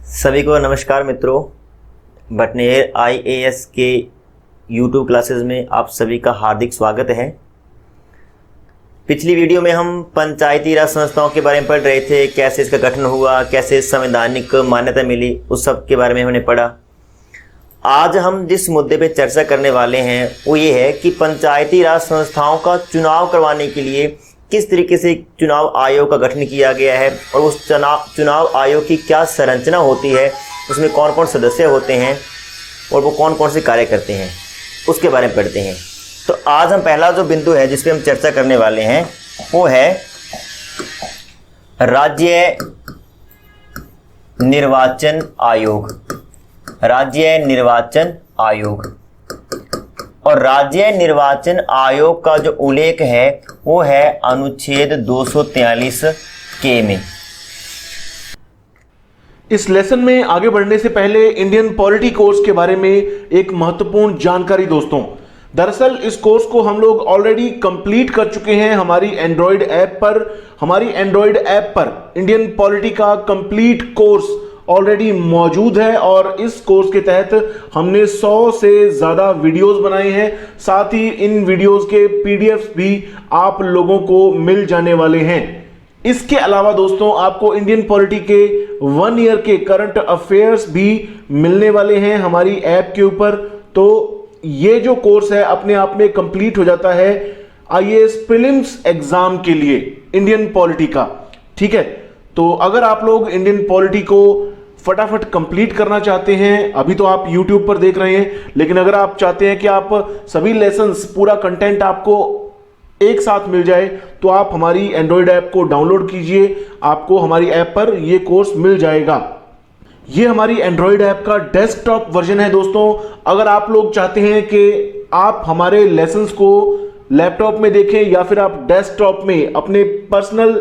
सभी को नमस्कार मित्रों। भटनेर IAS के YouTube क्लासेस में आप सभी का हार्दिक स्वागत है। पिछली वीडियो में हम पंचायती राज संस्थाओं के बारे में पढ़ रहे थे, कैसे इसका गठन हुआ, कैसे संवैधानिक मान्यता मिली, उस सब के बारे में हमने पढ़ा। आज हम जिस मुद्दे पे चर्चा करने वाले हैं वो ये है कि पंचायती राज संस्थाओं का चुनाव करवाने के लिए किस तरीके से चुनाव आयोग का गठन किया गया है और उस चुनाव आयोग की क्या संरचना होती है, उसमें कौन कौन सदस्य होते हैं और वो कौन कौन से कार्य करते हैं, उसके बारे में पढ़ते हैं। तो आज हम पहला जो बिंदु है जिस पे हम चर्चा करने वाले हैं वो है राज्य निर्वाचन आयोग। राज्य निर्वाचन आयोग और राज्य निर्वाचन आयोग का जो उल्लेख है वो है अनुच्छेद 243 के में। इस लेसन में आगे बढ़ने से पहले इंडियन पॉलिटी कोर्स के बारे में एक महत्वपूर्ण जानकारी दोस्तों। दरअसल इस कोर्स को हम लोग ऑलरेडी कंप्लीट कर चुके हैं हमारी एंड्रॉयड ऐप पर। हमारी एंड्रॉयड ऐप पर इंडियन पॉलिटी का कंप्लीट कोर्स ऑलरेडी मौजूद है और इस कोर्स के तहत हमने 100 से ज्यादा वीडियोस बनाए हैं। साथ ही इन वीडियोस के पीडीएफ्स भी आप लोगों को मिल जाने वाले हैं। इसके अलावा दोस्तों आपको इंडियन पॉलिटी के 1 ईयर के करंट अफेयर्स भी मिलने वाले हैं हमारी ऐप के ऊपर। तो ये जो कोर्स है अपने आप में कंप्लीट हो जाता है IAS प्रीलिम्स एग्जाम के लिए इंडियन पॉलिटी का। ठीक है, तो अगर आप लोग इंडियन पॉलिटी को फटाफट कंप्लीट करना चाहते हैं, अभी तो आप YouTube पर देख रहे हैं, लेकिन अगर आप चाहते हैं कि आप सभी लेसन्स पूरा कंटेंट आपको एक साथ मिल जाए तो आप हमारी एंड्रॉयड ऐप को डाउनलोड कीजिए। आपको हमारी ऐप पर यह कोर्स मिल जाएगा। ये हमारी एंड्रॉयड ऐप का डेस्कटॉप वर्जन है दोस्तों। अगर आप लोग चाहते हैं कि आप हमारे लेसन्स को लैपटॉप में देखें या फिर आप डेस्कटॉप में अपने पर्सनल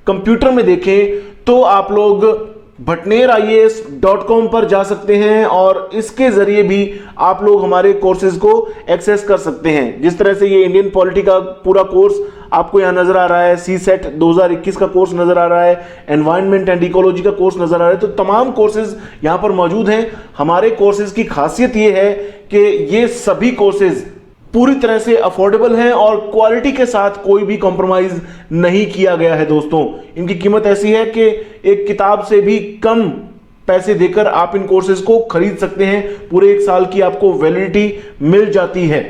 कंप्यूटर में देखें तो आप लोग bhatnerias.com पर जा सकते हैं और इसके जरिए भी आप लोग हमारे कोर्सेज को एक्सेस कर सकते हैं। जिस तरह से ये इंडियन पॉलिटी का पूरा कोर्स आपको यहां नजर आ रहा है, CSET 2021 का कोर्स नजर आ रहा है, एनवायरनमेंट एंड इकोलॉजी का कोर्स नजर आ रहा है, तो तमाम कोर्सेज यहां पर मौजूद हैं। हमारे कोर्सेज की खासियत ये है कि ये सभी कोर्सेज पूरी तरह से अफोर्डेबल हैं और क्वालिटी के साथ कोई भी कॉम्प्रोमाइज नहीं किया गया है दोस्तों। इनकी कीमत ऐसी है कि एक किताब से भी कम पैसे देकर आप इन कोर्सेज को खरीद सकते हैं। पूरे 1 साल की आपको वैलिडिटी मिल जाती है।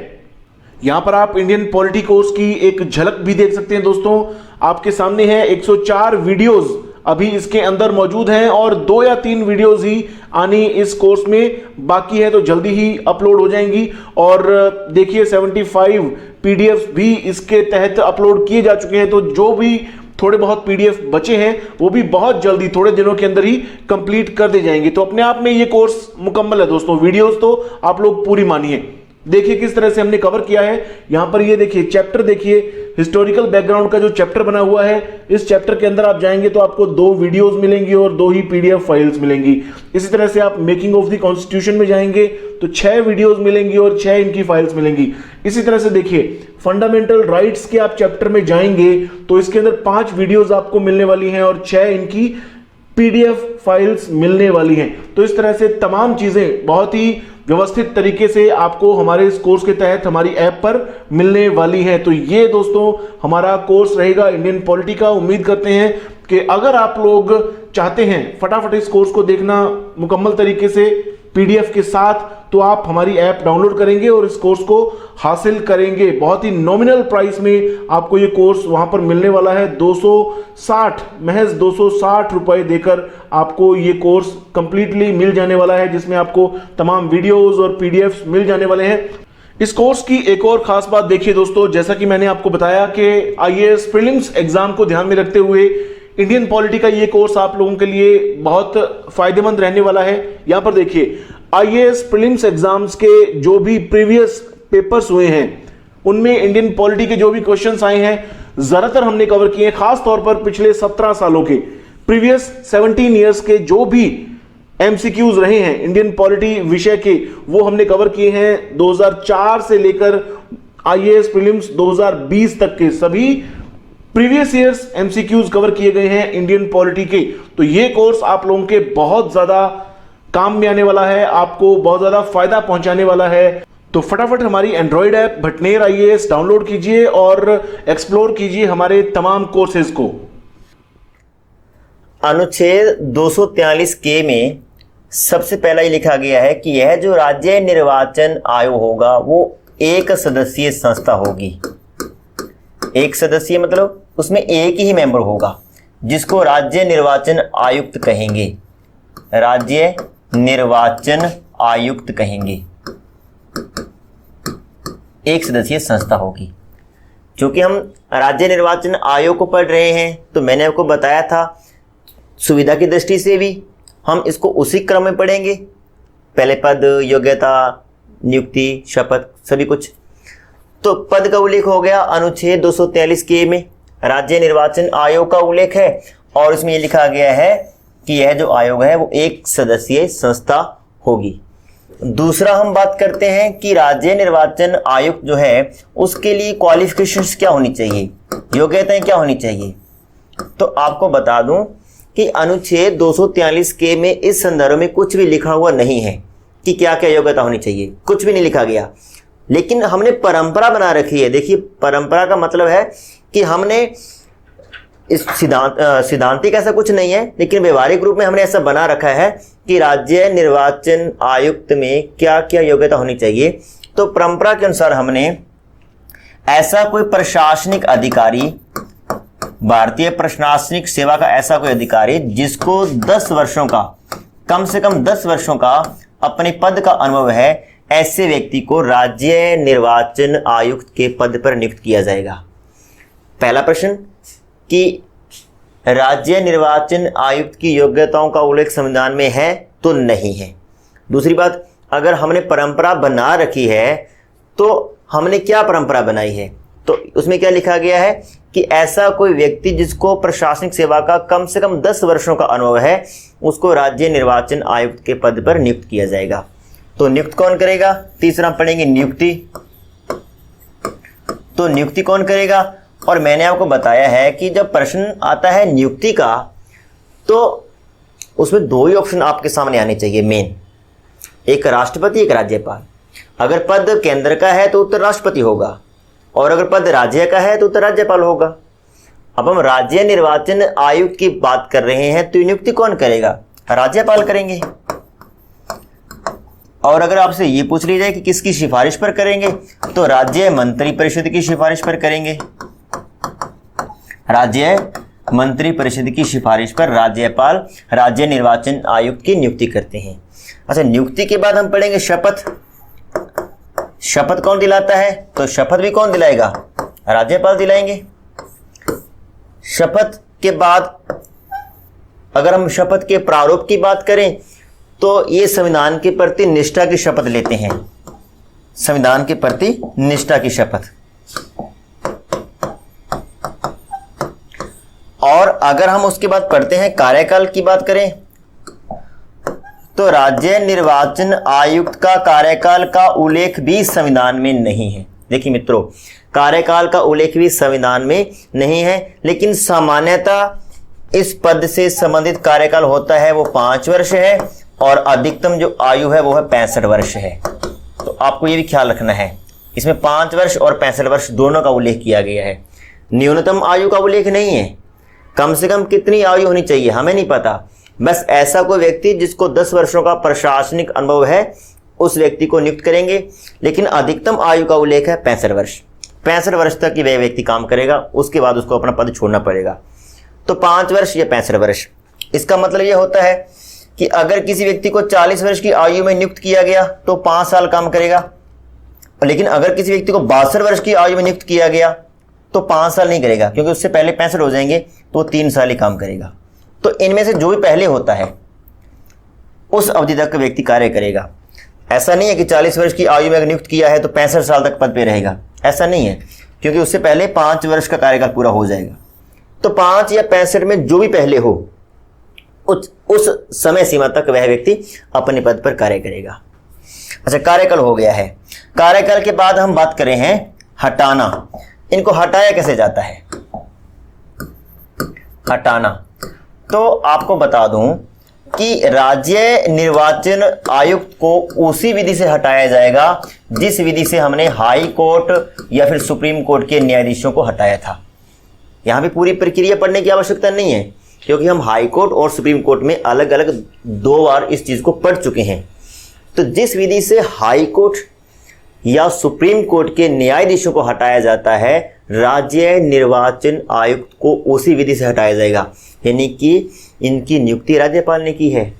यहां पर आप इंडियन पॉलिटी कोर्स की एक झलक भी देख सकते हैं दोस्तों। आपके सामने है 104 वीडियोज अभी इसके अंदर मौजूद हैं और 2 या 3 वीडियोज ही आनी इस कोर्स में बाकी है, तो जल्दी ही अपलोड हो जाएंगी। और देखिए 75 पीडीएफ भी इसके तहत अपलोड किए जा चुके हैं, तो जो भी थोड़े बहुत पीडीएफ बचे हैं वो भी बहुत जल्दी थोड़े दिनों के अंदर ही कंप्लीट कर दिए जाएंगे। तो अपने आप में ये कोर्स मुकम्मल है दोस्तों। वीडियोस तो आप लोग पूरी मानिए। देखिए किस तरह से हमने कवर किया है। यहां पर ये देखिए चैप्टर, देखिए हिस्टोरिकल बैकग्राउंड का जो चैप्टर बना हुआ है, इस चैप्टर के अंदर आप जाएंगे तो आपको 2 वीडियोस मिलेंगी और 2 ही पीडीएफ फाइल्स मिलेंगी। इसी तरह से आप मेकिंग ऑफ द कॉन्स्टिट्यूशन में जाएंगे तो 6 वीडियोस मिलेंगी और 6 इनकी फाइल्स मिलेंगी। इसी तरह से देखिए फंडामेंटल राइट्स के आप चैप्टर में जाएंगे तो इसके अंदर 5 वीडियोस आपको मिलने वाली हैं और 6 इनकी पीडीएफ फाइल्स मिलने वाली हैं। तो इस तरह से तमाम चीजें बहुत ही व्यवस्थित तरीके से आपको हमारे इस कोर्स के तहत हमारी ऐप पर मिलने वाली है। तो ये दोस्तों हमारा कोर्स रहेगा इंडियन पॉलिटी का। उम्मीद करते हैं कि अगर आप लोग चाहते हैं फटाफट इस कोर्स को देखना मुकम्मल तरीके से पीडीएफ के साथ, तो आप हमारी ऐप डाउनलोड करेंगे और इस कोर्स को हासिल करेंगे। बहुत ही नॉमिनल प्राइस में आपको ये कोर्स वहां पर मिलने वाला है। 260 महज 260 रुपए देकर आपको ये कोर्स कंप्लीटली मिल जाने वाला है, जिसमें आपको तमाम वीडियोस और पीडीएफ मिल जाने वाले हैं। इस कोर्स की एक और खास बात देखिए दोस्तों, जैसा कि मैंने आपको बताया कि IAS प्रीलिम्स एग्जाम को ध्यान में रखते हुए इंडियन पॉलिटी का ये कोर्स आप लोगों के लिए बहुत फायदेमंद रहने वाला है। यहां पर देखिए IAS प्रीलिम्स एग्जाम्स के जो भी प्रीवियस पेपर्स हुए हैं उनमें इंडियन पॉलिटी के जो भी क्वेश्चंस आए हैं ज्यादातर हमने कवर किए हैं। खास तौर पर पिछले 17 सालों के प्रीवियस 17 ईयर्स के जो भी MCQs रहे हैं इंडियन पॉलिटी विषय के, वो हमने कवर किए हैं। 2004 से लेकर IAS प्रीलिम्स 2020 तक के सभी प्रीवियस ईयर्स एमसीक्यूज कवर किए गए हैं इंडियन पॉलिटी के। तो ये कोर्स आप लोगों के बहुत ज्यादा काम में आने वाला है, आपको बहुत ज़्यादा फायदा पहुंचाने वाला है। तो फटाफट हमारी Android app Bhatner IAS download कीजिए और एक्सप्लोर कीजिए हमारे तमाम कोर्सेज को। अनुच्छेद 243 में सबसे पहला ये लिखा गया है कि यह जो राज्य निर्वाचन आयोग होगा वो एक सदस्यीय संस्था होगी। एक सदस्यीय मतलब उसमें एक ही मेंबर होगा जिसको राज्य निर्वाचन आयुक्त कहेंगे। राज्य निर्वाचन आयुक्त कहेंगे। एक सदस्यीय संस्था होगी। क्योंकि हम राज्य निर्वाचन आयोग को पढ़ रहे हैं तो मैंने आपको बताया था सुविधा की दृष्टि से भी हम इसको उसी क्रम में पढ़ेंगे। पहले पद, योग्यता, नियुक्ति, शपथ, सभी कुछ। तो पद का उल्लेख हो गया अनुच्छेद 243 में राज्य निर्वाचन आयोग का उल्लेख है और इसमें ये लिखा गया है कि यह जो आयोग है वो एक सदस्यीय संस्था होगी। दूसरा हम बात करते हैं कि राज्य निर्वाचन आयुक्त जो है उसके लिए क्वालिफिकेशंस क्या होनी चाहिए, योग्यताएं क्या होनी चाहिए। तो आपको बता दूं कि अनुच्छेद 243 में इस संदर्भ में कुछ भी लिखा हुआ नहीं है कि क्या क्या योग्यता होनी चाहिए, कुछ भी नहीं लिखा गया। लेकिन हमने परंपरा बना रखी है। देखिए, परंपरा का मतलब है कि हमने इस सिद्धांतिक ऐसा कुछ नहीं है, लेकिन व्यवहारिक रूप में हमने ऐसा बना रखा है कि राज्य निर्वाचन आयुक्त में क्या क्या योग्यता होनी चाहिए। तो परंपरा के अनुसार हमने ऐसा कोई प्रशासनिक अधिकारी, भारतीय प्रशासनिक सेवा का ऐसा कोई अधिकारी जिसको 10 वर्षों का, कम से कम 10 वर्षों का अपने पद का अनुभव है, ऐसे व्यक्ति को राज्य निर्वाचन आयुक्त के पद पर नियुक्त किया जाएगा। पहला प्रश्न कि राज्य निर्वाचन आयुक्त की योग्यताओं का उल्लेख संविधान में है तो नहीं है। दूसरी बात, अगर हमने परंपरा बना रखी है तो हमने क्या परंपरा बनाई है, तो उसमें क्या लिखा गया है कि ऐसा कोई व्यक्ति जिसको प्रशासनिक सेवा का कम से कम 10 वर्षों का अनुभव है उसको राज्य निर्वाचन आयुक्त के पद पर नियुक्त किया जाएगा। तो नियुक्त कौन करेगा? तीसरा पढ़ेंगे नियुक्ति। तो नियुक्ति कौन करेगा? और मैंने आपको बताया है कि जब प्रश्न आता है नियुक्ति का तो उसमें 2 ही ऑप्शन आपके सामने आने चाहिए मेन, एक राष्ट्रपति, एक राज्यपाल। अगर पद केंद्र का है तो उत्तर राष्ट्रपति होगा और अगर पद राज्य का है तो उत्तर राज्यपाल होगा। अब हम राज्य निर्वाचन आयुक्त की बात कर रहे हैं तो नियुक्ति कौन करेगा? राज्यपाल करेंगे। और अगर आपसे ये पूछ ली जाए कि किसकी सिफारिश पर करेंगे तो राज्य मंत्री परिषद की सिफारिश पर करेंगे। राज्य मंत्री परिषद की सिफारिश पर राज्यपाल राज्य निर्वाचन आयुक्त की नियुक्ति करते हैं। अच्छा, नियुक्ति के बाद हम पढ़ेंगे शपथ। शपथ कौन दिलाता है? तो शपथ भी कौन दिलाएगा? राज्यपाल दिलाएंगे। शपथ के बाद अगर हम शपथ के प्रारूप की बात करें तो ये संविधान के प्रति निष्ठा की शपथ लेते हैं। संविधान के प्रति निष्ठा की शपथ। और अगर हम उसके बाद पढ़ते हैं कार्यकाल की बात करें तो राज्य निर्वाचन आयुक्त का कार्यकाल का उल्लेख भी संविधान में नहीं है। देखिए मित्रों, कार्यकाल का उल्लेख भी संविधान में नहीं है, लेकिन सामान्यतः इस पद से संबंधित कार्यकाल होता है वो 5 वर्ष है और अधिकतम जो आयु है वो है 65 वर्ष है। तो आपको ये भी ख्याल रखना है, इसमें 5 वर्ष और 65 वर्ष दोनों का उल्लेख किया गया है। न्यूनतम आयु का उल्लेख नहीं है। कम से कम कितनी आयु होनी चाहिए हमें नहीं पता, बस ऐसा कोई व्यक्ति जिसको 10 वर्षों का प्रशासनिक अनुभव है उस व्यक्ति को नियुक्त करेंगे। लेकिन अधिकतम आयु का उल्लेख है 65 वर्ष। 65 वर्ष तक वह व्यक्ति काम करेगा, उसके बाद उसको अपना पद छोड़ना पड़ेगा। तो 5 वर्ष या 65 वर्ष। इसका मतलब यह होता है कि अगर किसी व्यक्ति को 40 वर्ष की आयु में नियुक्त किया गया तो 5 साल काम करेगा, लेकिन अगर किसी व्यक्ति को 62 वर्ष की आयु में नियुक्त किया गया तो 5 साल नहीं करेगा, क्योंकि उससे पहले 65 हो जाएंगे तो 3 साल ही काम करेगा। तो इनमें से जो भी पहले होता है उस अवधि तक व्यक्ति कार्य करेगा। ऐसा नहीं है कि 40 वर्ष की आयु में नियुक्त किया है तो 65 साल तक पद पे रहेगा, ऐसा नहीं है, क्योंकि उससे पहले 5 वर्ष का कार्यकाल पूरा हो जाएगा। तो 5 या 65 में जो भी पहले हो उस समय सीमा तक वह व्यक्ति अपने पद पर कार्य करेगा। अच्छा, कार्यकाल हो गया है। कार्यकाल के बाद हम बात करें हैं हटाना। इनको हटाया कैसे जाता है? हटाना तो आपको बता दूं, कि राज्य निर्वाचन आयुक्त को उसी विधि से हटाया जाएगा जिस विधि से हमने हाई कोर्ट या फिर सुप्रीम कोर्ट के न्यायाधीशों को हटाया था। यहाँ पे पूरी प्रक्रिया पढ़ने की आवश्यकता नहीं है, क्योंकि हम हाई कोर्ट और सुप्रीम कोर्ट में अलग अलग 2 बार इस चीज़ को पढ़ चुके हैं। तो जिस विधि से हाई कोर्ट या सुप्रीम कोर्ट के न्यायाधीशों को हटाया जाता है, राज्य निर्वाचन आयुक्त को उसी विधि से हटाया जाएगा। यानी कि इनकी नियुक्ति राज्यपाल ने की है,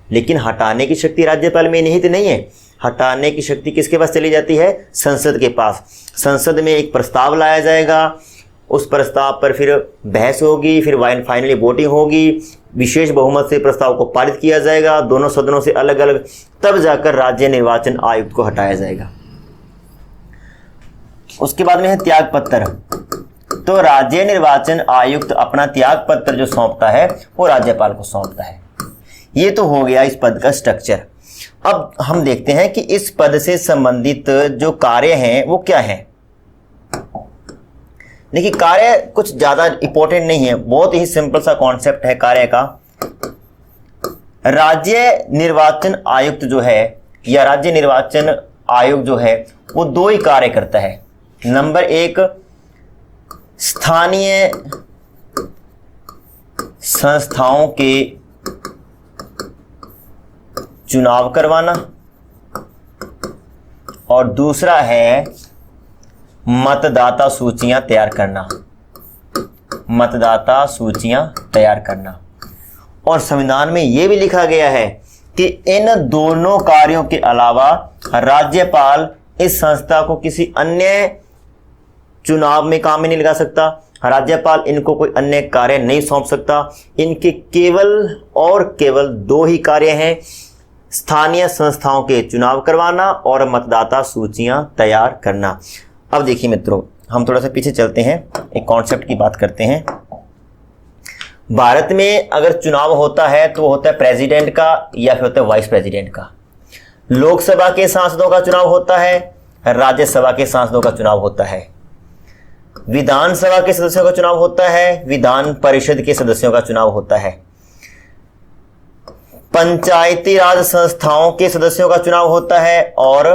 लेकिन हटाने की शक्ति राज्यपाल में निहित नहीं है। हटाने की शक्ति किसके पास चली जाती है? संसद के पास। संसद में एक प्रस्ताव लाया जाएगा, उस प्रस्ताव पर फिर बहस होगी, फिर फाइनली वोटिंग होगी, विशेष बहुमत से प्रस्ताव को पारित किया जाएगा, दोनों सदनों से अलग अलग, तब जाकर राज्य निर्वाचन आयुक्त को हटाया जाएगा। उसके बाद में है त्याग पत्र। तो राज्य निर्वाचन आयुक्त अपना त्याग पत्र जो सौंपता है वो राज्यपाल को सौंपता है। ये तो हो गया इस पद का स्ट्रक्चर। अब हम देखते हैं कि इस पद से संबंधित जो कार्य हैं वो क्या है। देखिए, कार्य कुछ ज्यादा इंपॉर्टेंट नहीं है, बहुत ही सिंपल सा कॉन्सेप्ट है कार्य का। राज्य निर्वाचन आयुक्त जो है या राज्य निर्वाचन आयोग जो है वो 2 ही कार्य करता है। नंबर 1, स्थानीय संस्थाओं के चुनाव करवाना, और दूसरा है मतदाता सूचियां तैयार करना। मतदाता सूचियां तैयार करना। और संविधान में यह भी लिखा गया है कि इन दोनों कार्यों के अलावा राज्यपाल इस संस्था को किसी अन्य चुनाव में काम में नहीं लगा सकता। राज्यपाल इनको कोई अन्य कार्य नहीं सौंप सकता। इनके केवल और केवल 2 ही कार्य हैं, स्थानीय संस्थाओं के चुनाव करवाना और मतदाता सूचियां तैयार करना। अब देखिए मित्रों, हम थोड़ा सा पीछे चलते हैं, एक कॉन्सेप्ट की बात करते हैं। भारत में अगर चुनाव होता है तो होता है प्रेसिडेंट का या फिर होता है वाइस प्रेसिडेंट का। लोकसभा के सांसदों का चुनाव होता है, राज्यसभा के सांसदों का चुनाव होता है, विधानसभा के सदस्यों का चुनाव होता है, विधान परिषद के सदस्यों का चुनाव होता है, पंचायती राज संस्थाओं के सदस्यों का चुनाव होता है और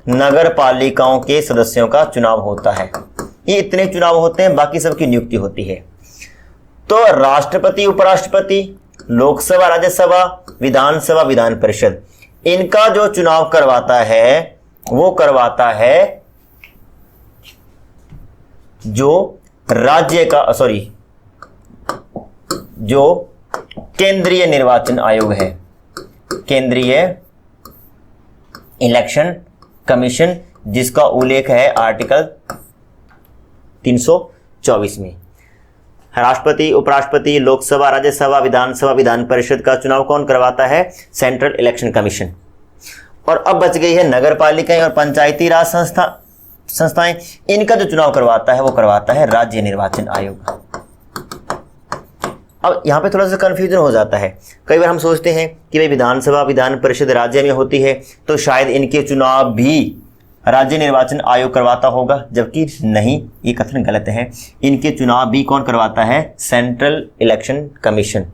नगर पालिकाओं के सदस्यों का चुनाव होता है। ये इतने चुनाव होते हैं, बाकी सबकी नियुक्ति होती है। तो राष्ट्रपति, उपराष्ट्रपति, लोकसभा, राज्यसभा, विधानसभा, विधान परिषद, इनका जो चुनाव करवाता है वो करवाता है जो राज्य का जो केंद्रीय निर्वाचन आयोग है, केंद्रीय इलेक्शन कमीशन, जिसका उल्लेख है आर्टिकल 324 में। राष्ट्रपति, उपराष्ट्रपति, लोकसभा, राज्यसभा, विधानसभा, विधान परिषद का चुनाव कौन करवाता है? Central election commission. और अब बच गई है नगर पालिकाएं और पंचायती राज संस्थाएं, इनका जो चुनाव करवाता है वो करवाता है राज्य निर्वाचन आयोग। अब यहाँ पे थोड़ा सा कंफ्यूजन हो जाता है। कई बार हम सोचते हैं कि भाई विधानसभा, विधान परिषद राज्य में होती है तो शायद इनके चुनाव भी राज्य निर्वाचन आयोग करवाता होगा, जबकि नहीं, ये कथन गलत है। इनके चुनाव भी कौन करवाता है? Central election commission.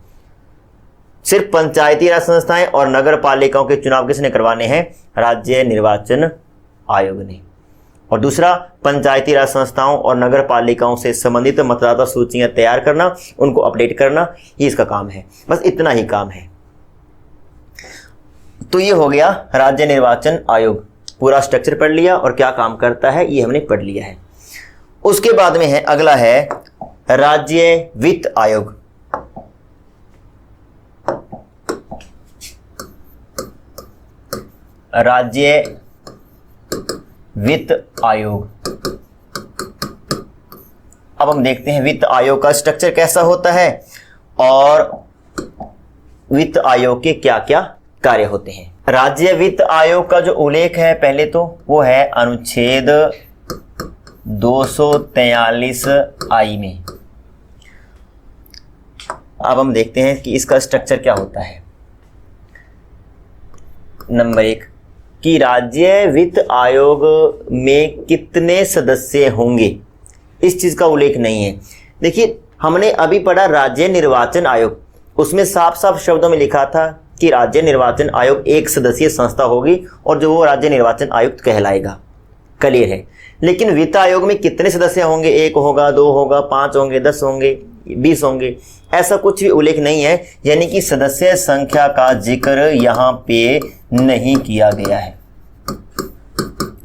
सिर्फ पंचायती राज संस्थाएं और नगर पालिकाओं के चुनाव किसने करवाने हैं? राज्य निर्वाचन आयोग ने। और दूसरा, पंचायती राज संस्थाओं और नगर पालिकाओं से संबंधित मतदाता सूचियां तैयार करना, उनको अपडेट करना, ये इसका काम है। बस इतना ही काम है। तो ये हो गया राज्य निर्वाचन आयोग। पूरा स्ट्रक्चर पढ़ लिया और क्या काम करता है ये हमने पढ़ लिया है। उसके बाद में है, अगला है राज्य वित्त आयोग। राज्य वित्त आयोग। अब हम देखते हैं वित्त आयोग का स्ट्रक्चर कैसा होता है और वित्त आयोग के क्या क्या कार्य होते हैं। राज्य वित्त आयोग का जो उल्लेख है पहले तो वो है अनुच्छेद 243 आई में। अब हम देखते हैं कि इसका स्ट्रक्चर क्या होता है। नंबर 1 कि राज्य वित्त आयोग में कितने सदस्य होंगे, इस चीज का उल्लेख नहीं है। देखिए, हमने अभी पढ़ा राज्य निर्वाचन आयोग, उसमें साफ साफ शब्दों में लिखा था कि राज्य निर्वाचन आयोग एक सदस्यीय संस्था होगी और जो वो राज्य निर्वाचन आयुक्त कहलाएगा। क्लियर है। लेकिन वित्त आयोग में कितने सदस्य होंगे, 1 होगा, 2 होगा, 5 होंगे, 10 होंगे, 20 होंगे, ऐसा कुछ भी उल्लेख नहीं है। यानी कि सदस्य संख्या का जिक्र यहाँ पे नहीं किया गया है,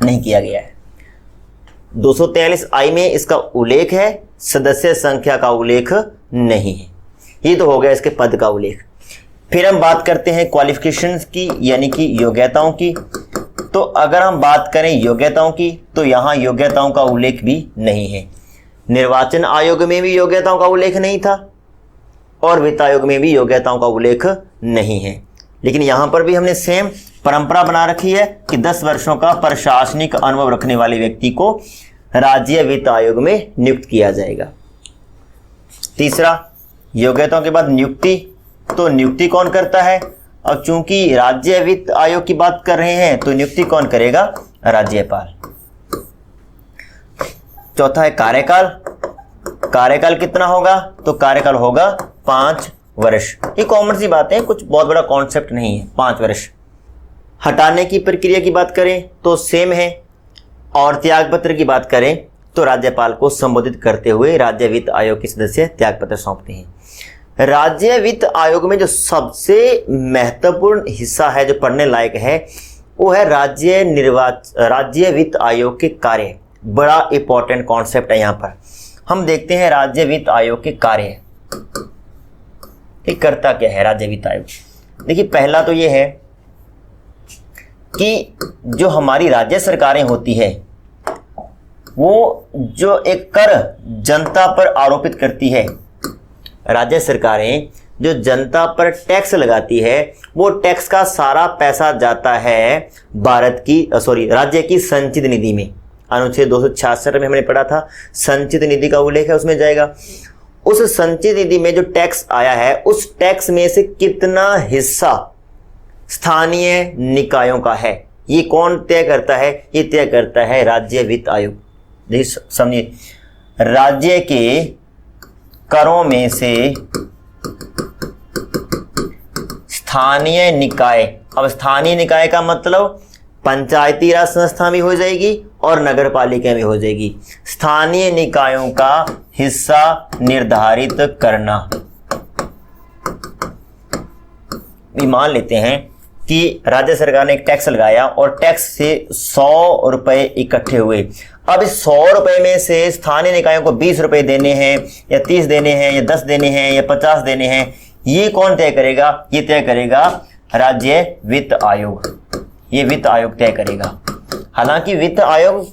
नहीं किया गया है। 243I में इसका उल्लेख है, सदस्य संख्या का उल्लेख नहीं है। ये तो हो गया इसके पद का उल्लेख। फिर हम बात करते हैं क्वालिफिकेशंस की, यानी कि योग्यताओं की। तो अगर हम बात करें योग्यताओं की तो यहाँ योग्यताओं का उल्लेख भी नहीं है। निर्वाचन आयोग में भी योग्यताओं का उल्लेख नहीं था और वित्त आयोग में भी योग्यताओं का उल्लेख नहीं है। लेकिन यहाँ पर भी हमने सेम परंपरा बना रखी है कि 10 वर्षों का प्रशासनिक अनुभव रखने वाले व्यक्ति को राज्य वित्त आयोग में नियुक्त किया जाएगा। तीसरा, योग्यताओं के बाद नियुक्ति। तो नियुक्ति कौन करता है? और चूंकि राज्य वित्त आयोग की बात कर रहे हैं तो नियुक्ति कौन करेगा? राज्यपाल। चौथा है कार्यकाल। कार्यकाल कितना होगा? तो कार्यकाल होगा 5 वर्ष। ये कॉमन सी बातें हैं, कुछ बहुत बड़ा कॉन्सेप्ट नहीं है। 5 वर्ष। हटाने की प्रक्रिया की बात करें तो सेम है, और त्यागपत्र की बात करें तो राज्यपाल को संबोधित करते हुए राज्य वित्त आयोग के सदस्य त्यागपत्र सौंपते हैं। राज्य वित्त आयोग में जो सबसे महत्वपूर्ण हिस्सा है, जो पढ़ने लायक है, वो है राज्य वित्त आयोग के कार्य। बड़ा इंपॉर्टेंट कॉन्सेप्ट है। यहाँ पर हम देखते हैं राज्य वित्त आयोग के कार्य, ये करता क्या है राज्य वित्त आयोग। देखिए, पहला तो ये है कि जो हमारी राज्य सरकारें होती है वो जो एक कर जनता पर आरोपित करती है, राज्य सरकारें जो जनता पर टैक्स लगाती है, वो टैक्स का सारा पैसा जाता है राज्य की संचित निधि में। अनुच्छेद 266 में हमने पढ़ा था, संचित निधि का उल्लेख है, उसमें जाएगा। उस संचित निधि में जो टैक्स आया है, उस टैक्स में से कितना हिस्सा स्थानीय निकायों का है, ये कौन तय करता है? ये तय करता है राज्य वित्त आयोग। देखिए समझिए, राज्य के करों में से स्थानीय निकाय, अब स्थानीय निकाय का मतलब पंचायती राज संस्था भी हो जाएगी और नगर पालिका भी हो जाएगी। स्थानीय निकायों का हिस्सा निर्धारित करना। मान लेते हैं कि राज्य सरकार ने एक टैक्स लगाया और टैक्स से 100 रुपए इकट्ठे हुए। अब इस 100 रुपए में से स्थानीय निकायों को 20 रुपए देने हैं या 30 देने हैं या 10 देने हैं या 50 देने हैं, ये कौन तय करेगा? ये तय करेगा राज्य वित्त आयोग। ये वित्त आयोग तय करेगा। हालांकि वित्त आयोग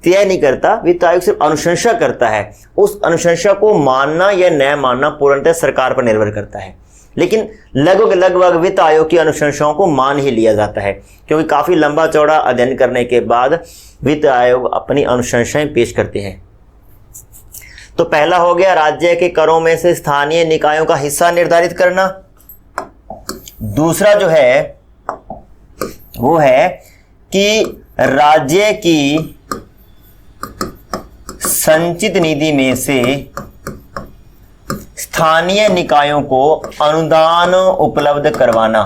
तय नहीं करता, वित्त आयोग सिर्फ अनुशंसा करता है। उस अनुशंसा को मानना या न मानना पूर्णतः सरकार पर निर्भर करता है। लेकिन लगभग वित्त आयोग की अनुशंसाओं को मान ही लिया जाता है, क्योंकि काफी लंबा चौड़ा अध्ययन करने के बाद वित्त आयोग अपनी अनुशंसाएं पेश करते हैं। तो पहला हो गया राज्य के करों में से स्थानीय निकायों का हिस्सा निर्धारित करना। दूसरा जो है वो है कि राज्य की संचित निधि में से स्थानीय निकायों को अनुदान उपलब्ध करवाना।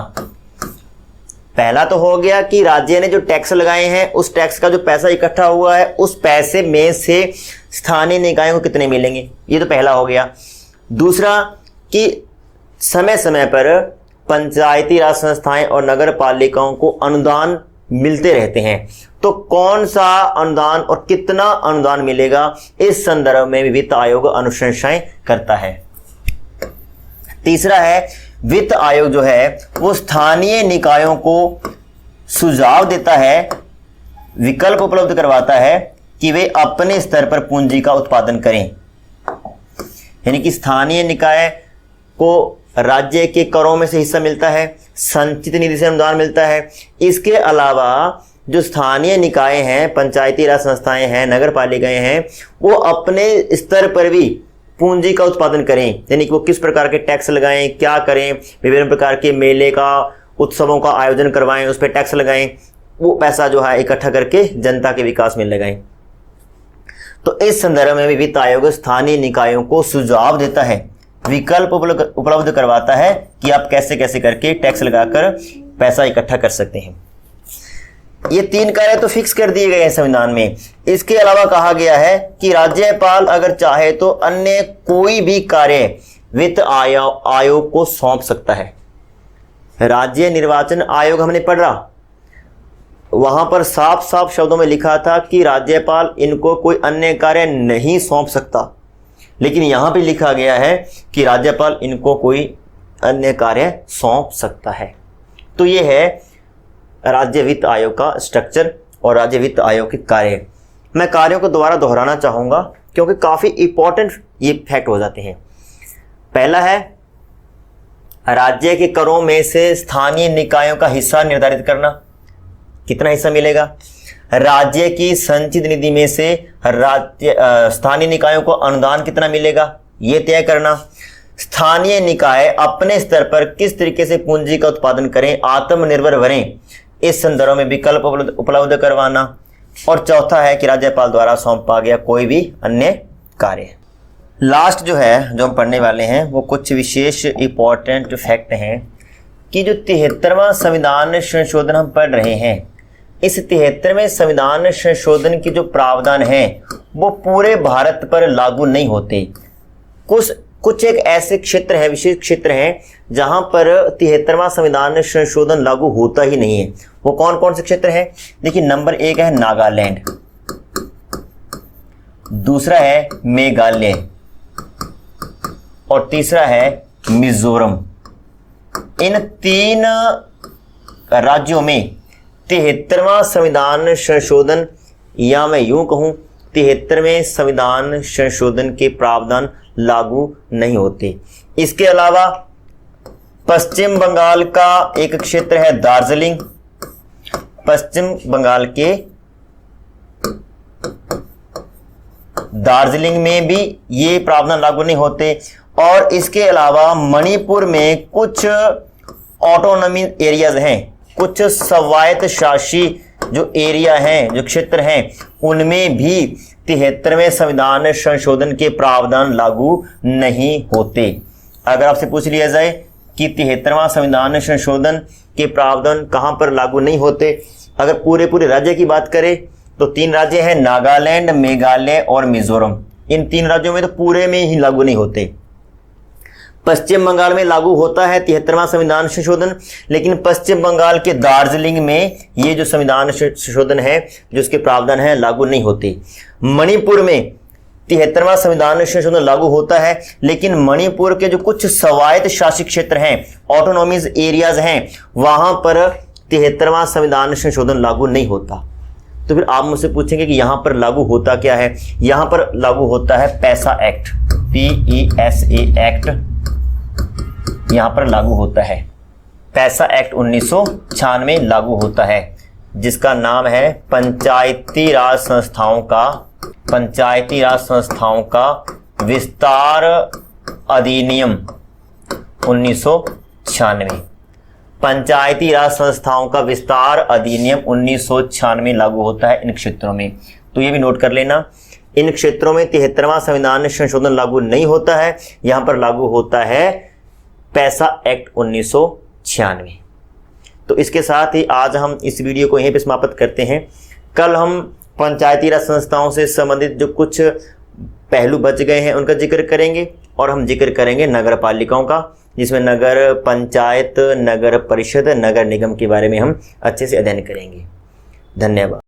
पहला तो हो गया कि राज्य ने जो टैक्स लगाए हैं, उस टैक्स का जो पैसा इकट्ठा हुआ है, उस पैसे में से स्थानीय निकायों को कितने मिलेंगे, ये तो पहला हो गया। दूसरा कि समय समय पर पंचायती राज संस्थाएं और नगर पालिकाओं को अनुदान मिलते रहते हैं, तो कौन सा अनुदान और कितना अनुदान मिलेगा, इस संदर्भ में भी वित्त आयोग अनुशंसाएं करता है। तीसरा है वित्त आयोग जो है वो स्थानीय निकायों को सुझाव देता है, विकल्प उपलब्ध करवाता है कि वे अपने स्तर पर पूंजी का उत्पादन करें। यानी कि स्थानीय निकाय को राज्य के करों में से हिस्सा मिलता है, संचित निधि से अनुदान मिलता है। इसके अलावा जो स्थानीय निकाय हैं, पंचायती राज संस्थाएं हैं, नगर पालिकाएं हैं, वो अपने स्तर पर भी पूंजी का उत्पादन करें। यानी कि वो किस प्रकार के टैक्स लगाएं, क्या करें, विभिन्न प्रकार के मेले का, उत्सवों का आयोजन करवाएं, उस पर टैक्स लगाएं, वो पैसा जो है इकट्ठा करके जनता के विकास में लगाएं। तो इस संदर्भ में भी वित्त आयोग स्थानीय निकायों को सुझाव देता है विकल्प उपलब्ध करवाता है कि आप कैसे कैसे करके टैक्स लगाकर पैसा इकट्ठा कर सकते हैं। ये 3 कार्य तो फिक्स कर दिए गए हैं संविधान में। इसके अलावा कहा गया है कि राज्यपाल अगर चाहे तो अन्य कोई भी कार्य वित्त आयोग को सौंप सकता है। राज्य निर्वाचन आयोग हमने पढ़ा, वहां पर साफ साफ शब्दों में लिखा था कि राज्यपाल इनको कोई अन्य कार्य नहीं सौंप सकता, लेकिन यहां पे लिखा गया है कि राज्यपाल इनको कोई अन्य कार्य सौंप सकता है। तो ये है राज्य वित्त आयोग का स्ट्रक्चर और राज्य वित्त आयोग के कार्य। मैं कार्यों को दोबारा दोहराना चाहूंगा क्योंकि काफी इंपॉर्टेंट ये फैक्ट हो जाते हैं। पहला है राज्य के करों में से स्थानीय निकायों का हिस्सा निर्धारित करना, कितना हिस्सा मिलेगा। राज्य की संचित निधि में से राज्य स्थानीय निकायों को अनुदान कितना मिलेगा, ये तय करना। स्थानीय निकाय अपने स्तर पर किस तरीके से पूंजी का उत्पादन करें, आत्मनिर्भर बनें, इस संदर्भ में विकल्प उपलब्ध करवाना। और चौथा है कि राज्यपाल द्वारा सौंपा गया कोई भी अन्य कार्य। लास्ट जो है जो हम पढ़ने वाले हैं वो कुछ विशेष इंपॉर्टेंट फैक्ट हैं कि जो 73वां संविधान संशोधन हम पढ़ रहे हैं, इस 73वें संविधान संशोधन की जो प्रावधान है वो पूरे भारत पर लागू नहीं होते। कुछ एक ऐसे क्षेत्र है, विशेष क्षेत्र हैं जहां पर 73वां संविधान संशोधन लागू होता ही नहीं है। वो कौन कौन से क्षेत्र है? देखिए, नंबर 1 है नागालैंड, दूसरा है मेघालय और तीसरा है मिजोरम। इन 3 राज्यों में 73वां संविधान संशोधन, या मैं यूं कहूं 73वें संविधान संशोधन के प्रावधान लागू नहीं होते। इसके अलावा पश्चिम बंगाल का एक क्षेत्र है दार्जिलिंग, पश्चिम बंगाल के दार्जिलिंग में भी ये प्रावधान लागू नहीं होते। और इसके अलावा मणिपुर में कुछ ऑटोनॉमी एरियाज हैं, कुछ स्वायत्त शासी जो एरिया हैं, जो क्षेत्र हैं, उनमें भी 73वें संविधान संशोधन के प्रावधान लागू नहीं होते। अगर आपसे पूछ लिया जाए कि 73वां संविधान संशोधन के प्रावधान कहां पर लागू नहीं होते, अगर पूरे राज्य की बात करें तो 3 राज्य हैं, नागालैंड, मेघालय और मिजोरम। इन 3 राज्यों में तो पूरे में ही लागू नहीं होते। पश्चिम बंगाल में लागू होता है 73वां संविधान संशोधन, लेकिन पश्चिम बंगाल के दार्जिलिंग में ये जो संविधान संशोधन है, जो उसके प्रावधान है, लागू नहीं होते। मणिपुर में 73वां संविधान संशोधन लागू होता है, लेकिन मणिपुर के जो कुछ स्वायत्त शासित क्षेत्र हैं, ऑटोनॉमीज एरियाज हैं, वहां पर 73वां संविधान संशोधन लागू नहीं होता। तो फिर आप मुझसे पूछेंगे कि यहां पर लागू होता क्या है? यहां पर लागू होता है पैसा एक्ट, PESA एक्ट यहां पर लागू होता है। पैसा एक्ट 1996 लागू होता है, जिसका नाम है पंचायती राज संस्थाओं का विस्तार अधिनियम 1996। पंचायती राज संस्थाओं का विस्तार अधिनियम 1996 लागू होता है इन क्षेत्रों में। तो ये भी नोट कर लेना, इन क्षेत्रों में 73वां संविधान संशोधन लागू नहीं होता है, यहां पर लागू होता है पैसा एक्ट 1996। तो इसके साथ ही आज हम इस वीडियो को यहीं पे समाप्त करते हैं। कल हम पंचायती राज संस्थाओं से संबंधित जो कुछ पहलू बच गए हैं उनका जिक्र करेंगे, और हम जिक्र करेंगे नगर पालिकाओं का, जिसमें नगर पंचायत, नगर परिषद, नगर निगम के बारे में हम अच्छे से अध्ययन करेंगे। धन्यवाद।